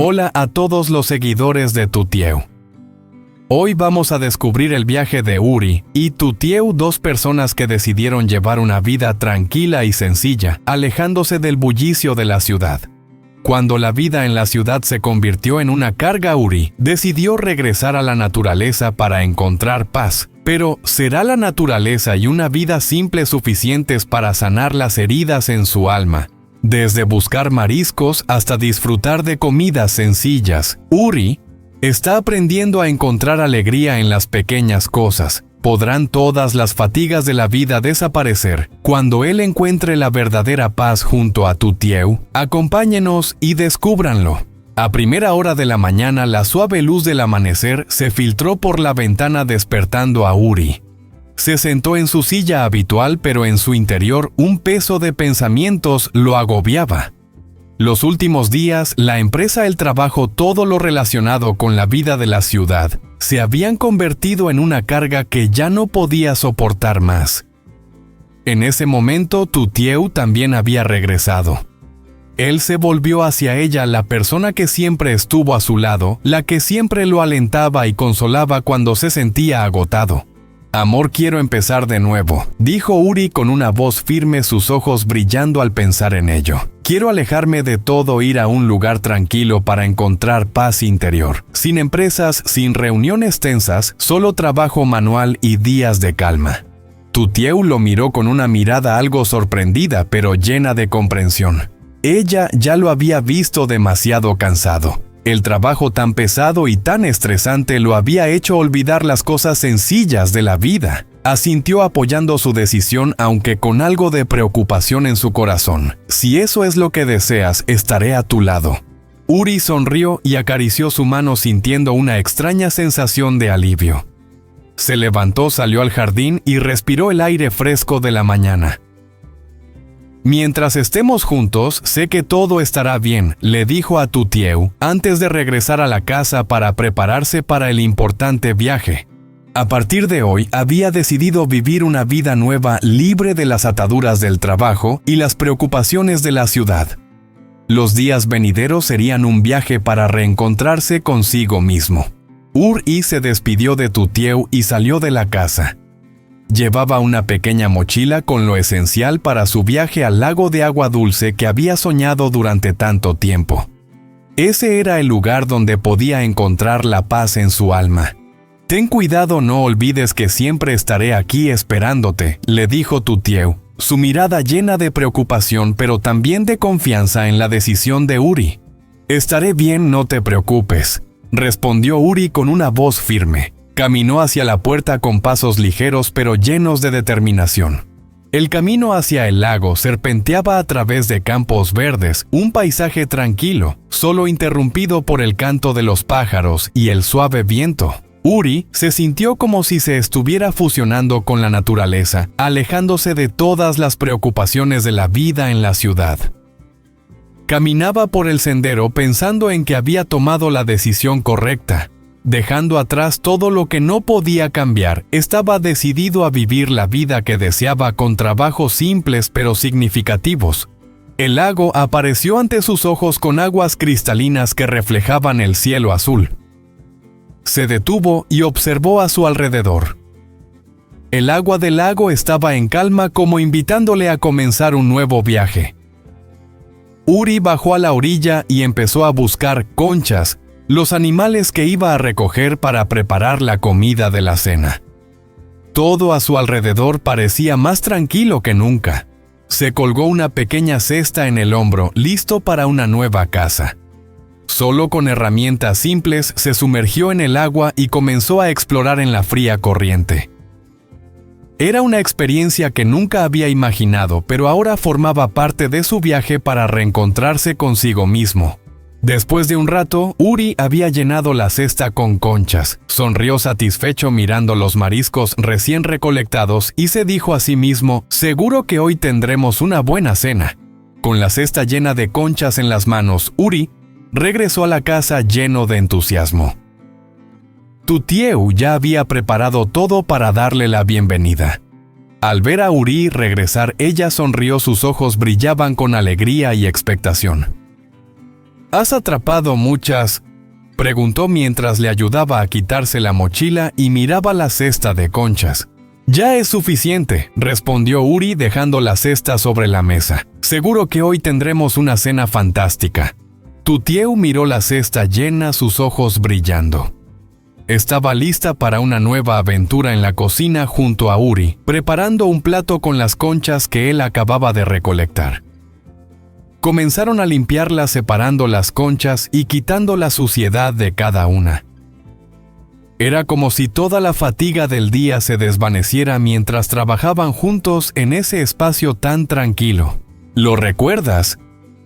Hola a todos los seguidores de Tutieu. Hoy vamos a descubrir el viaje de Uri y Tutieu, dos personas que decidieron llevar una vida tranquila y sencilla, alejándose del bullicio de la ciudad. Cuando la vida en la ciudad se convirtió en una carga, Uri decidió regresar a la naturaleza para encontrar paz. Pero, ¿será la naturaleza y una vida simple suficientes para sanar las heridas en su alma? Desde buscar mariscos hasta disfrutar de comidas sencillas, Uri está aprendiendo a encontrar alegría en las pequeñas cosas. ¿Podrán todas las fatigas de la vida desaparecer cuando él encuentre la verdadera paz junto a Tutieu? Acompáñenos y descúbranlo. A primera hora de la mañana, la suave luz del amanecer se filtró por la ventana despertando a Uri. Se sentó en su silla habitual, pero en su interior un peso de pensamientos lo agobiaba. Los últimos días, la empresa, el trabajo, todo lo relacionado con la vida de la ciudad, se habían convertido en una carga que ya no podía soportar más. En ese momento, Tutieu también había regresado. Él se volvió hacia ella, la persona que siempre estuvo a su lado, la que siempre lo alentaba y consolaba cuando se sentía agotado. «Amor, quiero empezar de nuevo», dijo Uri con una voz firme, sus ojos brillando al pensar en ello. «Quiero alejarme de todo, ir a un lugar tranquilo para encontrar paz interior. Sin empresas, sin reuniones tensas, solo trabajo manual y días de calma». Tutieu lo miró con una mirada algo sorprendida, pero llena de comprensión. Ella ya lo había visto demasiado cansado. El trabajo tan pesado y tan estresante lo había hecho olvidar las cosas sencillas de la vida. Asintió apoyando su decisión, aunque con algo de preocupación en su corazón. «Si eso es lo que deseas, estaré a tu lado». Uri sonrió y acarició su mano sintiendo una extraña sensación de alivio. Se levantó, salió al jardín y respiró el aire fresco de la mañana. «Mientras estemos juntos, sé que todo estará bien», le dijo a Tutieu, antes de regresar a la casa para prepararse para el importante viaje. A partir de hoy, había decidido vivir una vida nueva, libre de las ataduras del trabajo y las preocupaciones de la ciudad. Los días venideros serían un viaje para reencontrarse consigo mismo. Uri se despidió de Tutieu y salió de la casa. Llevaba una pequeña mochila con lo esencial para su viaje al lago de agua dulce que había soñado durante tanto tiempo. Ese era el lugar donde podía encontrar la paz en su alma. «Ten cuidado, no olvides que siempre estaré aquí esperándote», le dijo Tutieu, su mirada llena de preocupación pero también de confianza en la decisión de Uri. «Estaré bien, no te preocupes», respondió Uri con una voz firme. Caminó hacia la puerta con pasos ligeros pero llenos de determinación. El camino hacia el lago serpenteaba a través de campos verdes, un paisaje tranquilo, solo interrumpido por el canto de los pájaros y el suave viento. Uri se sintió como si se estuviera fusionando con la naturaleza, alejándose de todas las preocupaciones de la vida en la ciudad. Caminaba por el sendero pensando en que había tomado la decisión correcta. Dejando atrás todo lo que no podía cambiar, estaba decidido a vivir la vida que deseaba con trabajos simples pero significativos. El lago apareció ante sus ojos con aguas cristalinas que reflejaban el cielo azul. Se detuvo y observó a su alrededor. El agua del lago estaba en calma, como invitándole a comenzar un nuevo viaje. Uri bajó a la orilla y empezó a buscar conchas, los animales que iba a recoger para preparar la comida de la cena. Todo a su alrededor parecía más tranquilo que nunca. Se colgó una pequeña cesta en el hombro, listo para una nueva caza. Solo con herramientas simples se sumergió en el agua y comenzó a explorar en la fría corriente. Era una experiencia que nunca había imaginado, pero ahora formaba parte de su viaje para reencontrarse consigo mismo. Después de un rato, Uri había llenado la cesta con conchas. Sonrió satisfecho mirando los mariscos recién recolectados y se dijo a sí mismo: «Seguro que hoy tendremos una buena cena». Con la cesta llena de conchas en las manos, Uri regresó a la casa lleno de entusiasmo. Tutieu ya había preparado todo para darle la bienvenida. Al ver a Uri regresar, ella sonrió, sus ojos brillaban con alegría y expectación. ¿Has atrapado muchas? Preguntó mientras le ayudaba a quitarse la mochila y miraba la cesta de conchas. Ya es suficiente, respondió Uri dejando la cesta sobre la mesa. Seguro que hoy tendremos una cena fantástica. Tutieu miró la cesta llena, sus ojos brillando. Estaba lista para una nueva aventura en la cocina junto a Uri, preparando un plato con las conchas que él acababa de recolectar. Comenzaron a limpiarlas separando las conchas y quitando la suciedad de cada una. Era como si toda la fatiga del día se desvaneciera mientras trabajaban juntos en ese espacio tan tranquilo. ¿Lo recuerdas?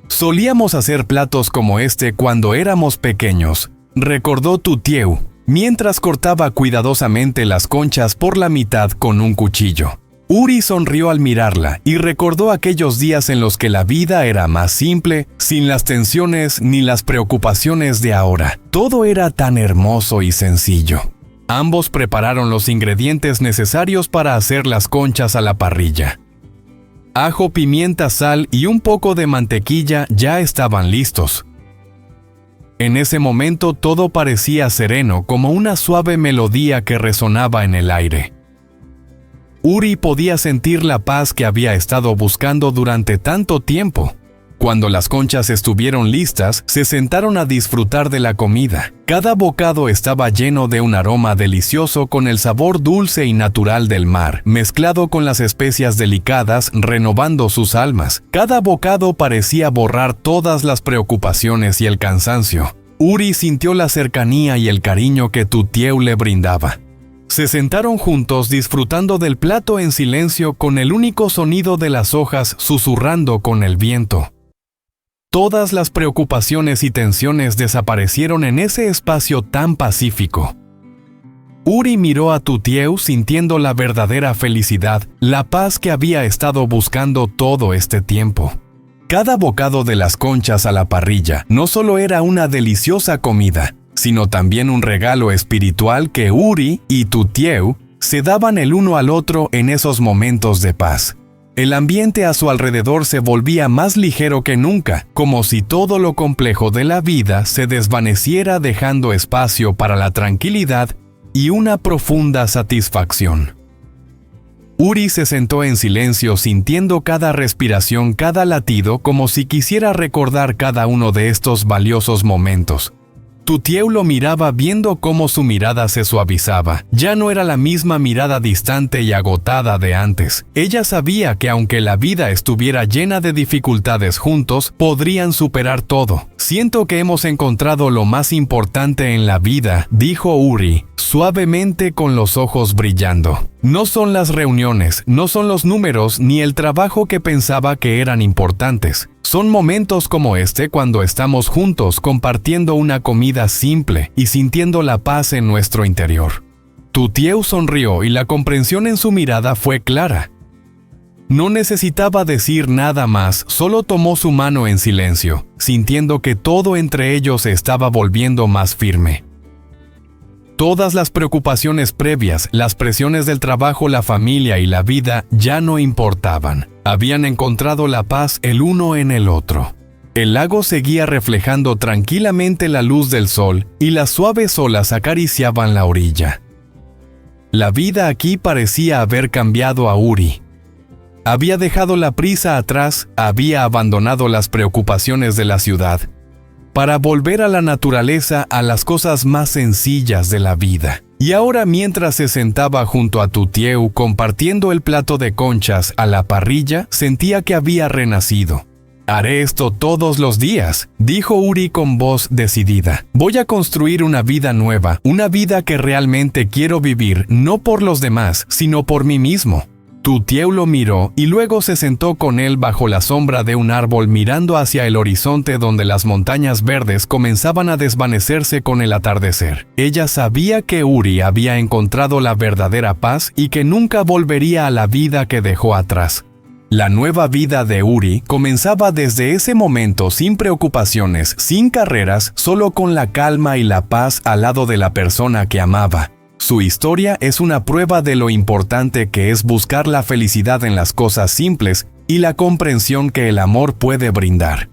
Solíamos hacer platos como este cuando éramos pequeños, recordó Tutieu, mientras cortaba cuidadosamente las conchas por la mitad con un cuchillo. Uri sonrió al mirarla y recordó aquellos días en los que la vida era más simple, sin las tensiones ni las preocupaciones de ahora. Todo era tan hermoso y sencillo. Ambos prepararon los ingredientes necesarios para hacer las conchas a la parrilla. Ajo, pimienta, sal y un poco de mantequilla ya estaban listos. En ese momento todo parecía sereno, como una suave melodía que resonaba en el aire. Uri podía sentir la paz que había estado buscando durante tanto tiempo. Cuando las conchas estuvieron listas, se sentaron a disfrutar de la comida. Cada bocado estaba lleno de un aroma delicioso con el sabor dulce y natural del mar, mezclado con las especias delicadas, renovando sus almas. Cada bocado parecía borrar todas las preocupaciones y el cansancio. Uri sintió la cercanía y el cariño que Tutieu le brindaba. Se sentaron juntos disfrutando del plato en silencio con el único sonido de las hojas susurrando con el viento. Todas las preocupaciones y tensiones desaparecieron en ese espacio tan pacífico. Uri miró a Tutieu sintiendo la verdadera felicidad, la paz que había estado buscando todo este tiempo. Cada bocado de las conchas a la parrilla no solo era una deliciosa comida, sino también un regalo espiritual que Uri y Tutieu se daban el uno al otro en esos momentos de paz. El ambiente a su alrededor se volvía más ligero que nunca, como si todo lo complejo de la vida se desvaneciera dejando espacio para la tranquilidad y una profunda satisfacción. Uri se sentó en silencio sintiendo cada respiración, cada latido, como si quisiera recordar cada uno de estos valiosos momentos. Tutieu lo miraba viendo cómo su mirada se suavizaba. Ya no era la misma mirada distante y agotada de antes. Ella sabía que aunque la vida estuviera llena de dificultades juntos, podrían superar todo. Siento que hemos encontrado lo más importante en la vida, dijo Uri, suavemente con los ojos brillando. No son las reuniones, no son los números ni el trabajo que pensaba que eran importantes. Son momentos como este cuando estamos juntos compartiendo una comida simple y sintiendo la paz en nuestro interior. Tutieu sonrió y la comprensión en su mirada fue clara. No necesitaba decir nada más, solo tomó su mano en silencio, sintiendo que todo entre ellos se estaba volviendo más firme. Todas las preocupaciones previas, las presiones del trabajo, la familia y la vida ya no importaban. Habían encontrado la paz el uno en el otro. El lago seguía reflejando tranquilamente la luz del sol y las suaves olas acariciaban la orilla. La vida aquí parecía haber cambiado a Uri. Había dejado la prisa atrás, había abandonado las preocupaciones de la ciudad, para volver a la naturaleza, a las cosas más sencillas de la vida. Y ahora, mientras se sentaba junto a Tutieu compartiendo el plato de conchas a la parrilla, sentía que había renacido. «Haré esto todos los días», dijo Uri con voz decidida. «Voy a construir una vida nueva, una vida que realmente quiero vivir, no por los demás, sino por mí mismo». Tutieu lo miró y luego se sentó con él bajo la sombra de un árbol mirando hacia el horizonte donde las montañas verdes comenzaban a desvanecerse con el atardecer. Ella sabía que Uri había encontrado la verdadera paz y que nunca volvería a la vida que dejó atrás. La nueva vida de Uri comenzaba desde ese momento sin preocupaciones, sin carreras, solo con la calma y la paz al lado de la persona que amaba. Su historia es una prueba de lo importante que es buscar la felicidad en las cosas simples y la comprensión que el amor puede brindar.